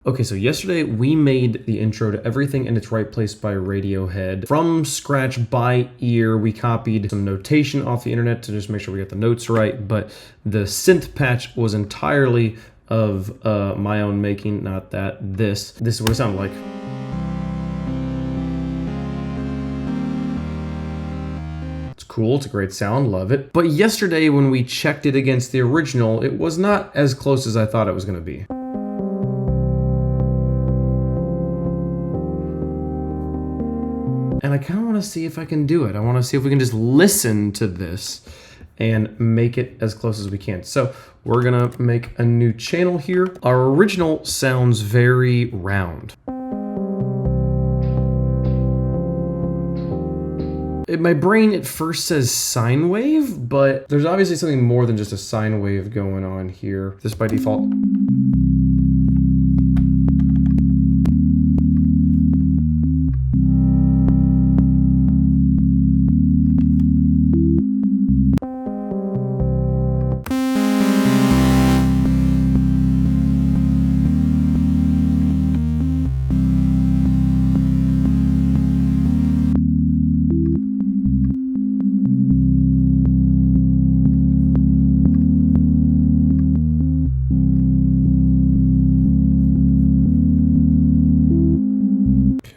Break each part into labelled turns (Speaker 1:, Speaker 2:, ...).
Speaker 1: Okay, so yesterday we made the intro to Everything in Its Right Place by Radiohead. From scratch, by ear, we copied some notation off the internet to just make sure we got the notes right, but the synth patch was entirely of my own making, not that. This is what it sounded like. It's cool, it's a great sound, love it. But yesterday when we checked it against the original, it was not as close as I thought it was gonna be. And I kind of want to see if I can do it. I want to see if we can just listen to this and make it as close as we can. So we're going to make a new channel here. Our original sounds very round. In my brain, it first says sine wave, but there's obviously something more than just a sine wave going on here. This by default.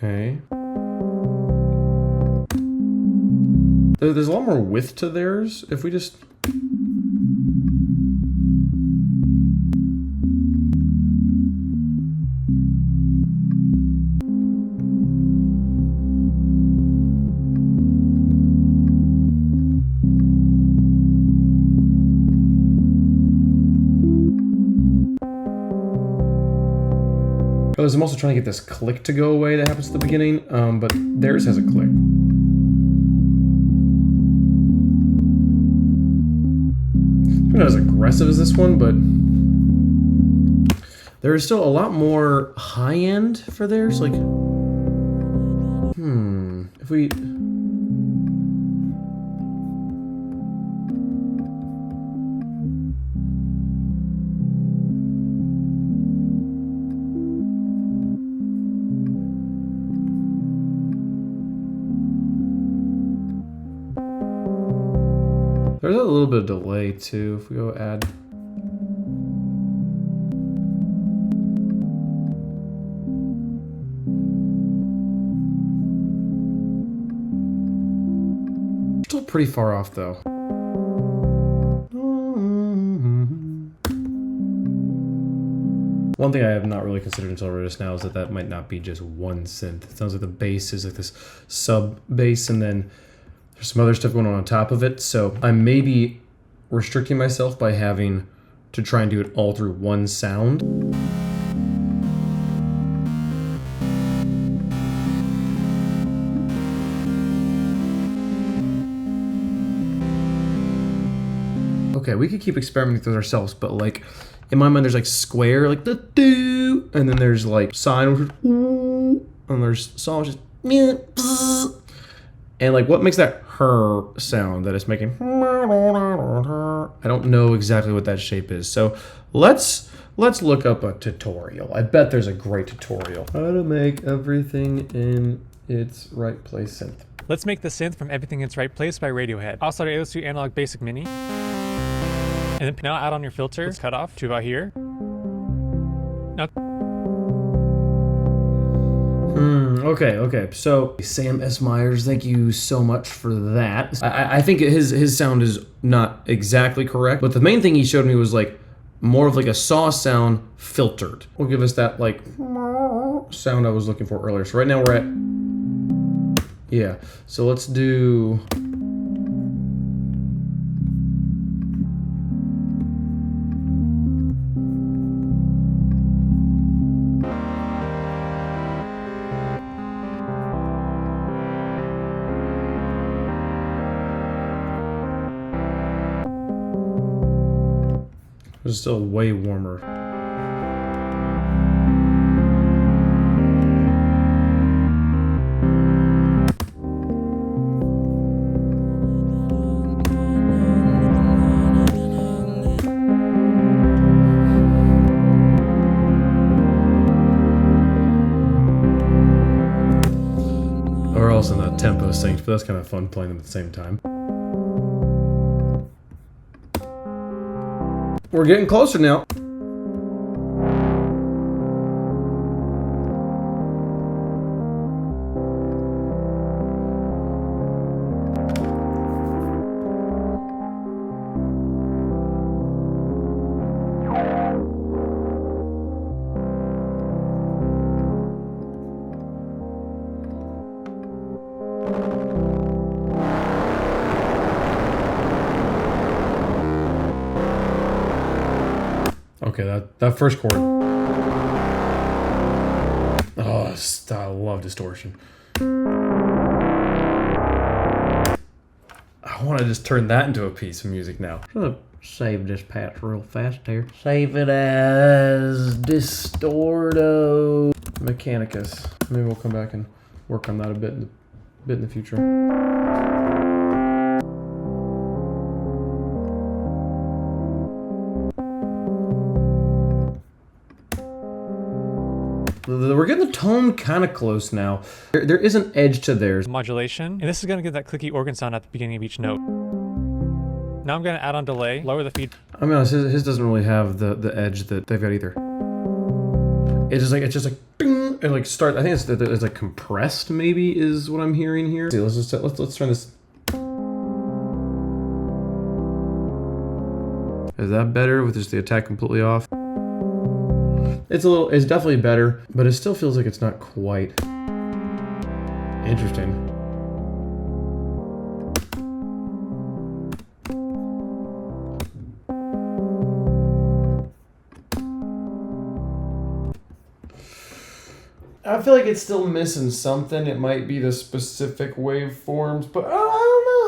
Speaker 1: Okay. There's a lot more width to theirs. If we just... I'm also trying to get this click to go away that happens at the beginning, but theirs has a click. It's not as aggressive as this one, but there is still a lot more high end for theirs. Like, if we... There's a little bit of delay too, if we go add. Still pretty far off though. One thing I have not really considered until just now is that might not be just one synth. It sounds like the bass is like this sub bass, and then there's some other stuff going on top of it, so I'm maybe restricting myself by having to try and do it all through one sound. Okay, we could keep experimenting with ourselves, but like in my mind there's like square, like the do, and then there's like sine, which is ooh, and there's saw, which is meh, bzz. And like what makes that her sound that it's making? I don't know exactly what that shape is. So let's look up a tutorial. I bet there's a great tutorial. How to make everything in its right place synth.
Speaker 2: Let's make the synth from Everything in Its Right Place by Radiohead. I'll start at 802 Analog Basic Mini. And then now add on your filter. Let's cut off to about here. Now
Speaker 1: Okay. So Sam S. Myers, thank you so much for that. I think his sound is not exactly correct, but the main thing he showed me was like more of like a saw sound filtered. Will give us that like sound I was looking for earlier. So right now we're at, yeah. So let's do. It's still way warmer. else in the tempo syncs, but that's kind of fun playing them at the same time. We're getting closer now. Okay, that first chord. Oh, I love distortion. I want to just turn that into a piece of music now. I'm gonna save this patch real fast here. Save it as Distorto Mechanicus. Maybe we'll come back and work on that a bit in the future. We're getting the tone kind of close now. There is an edge to theirs.
Speaker 2: Modulation, and this is going to give that clicky organ sound at the beginning of each note. Now I'm going to add on delay, lower the feed.
Speaker 1: I mean, his doesn't really have the edge that they've got either. It's just like bing, it like start. I think it's like compressed. Maybe is what I'm hearing here. See, let's turn this. Is that better with just the attack completely off? It's definitely better, but it still feels like it's not quite interesting. I feel like it's still missing something. It might be the specific waveforms, but I don't know.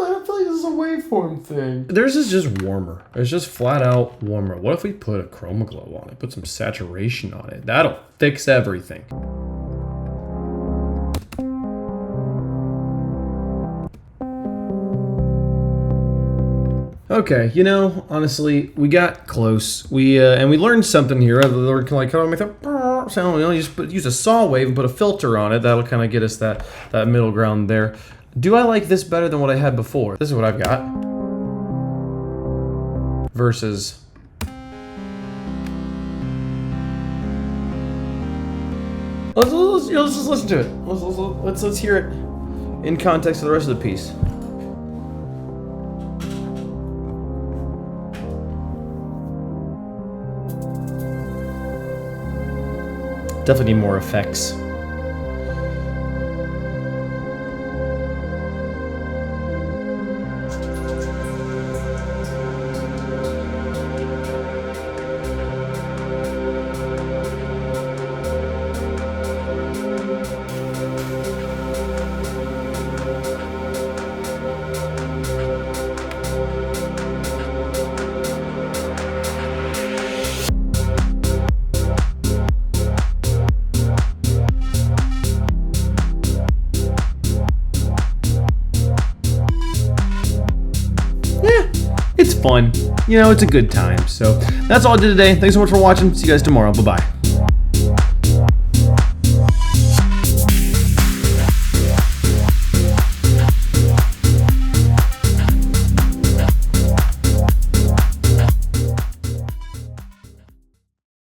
Speaker 1: I don't feel like this is a waveform thing. Theirs is just warmer. It's just flat out warmer. What if we put a chroma glow on it? Put some saturation on it. That'll fix everything. Okay, you know, honestly, we got close. We learned something here. We're kind of make that sound. You know, use a saw wave and put a filter on it. That'll kind of get us that middle ground there. Do I like this better than what I had before? This is what I've got. Versus. Let's just listen to it. Let's hear it in context of the rest of the piece. Definitely need more effects. It's fun. You know, it's a good time. So that's all I did today. Thanks so much for watching. See you guys tomorrow. Bye-bye.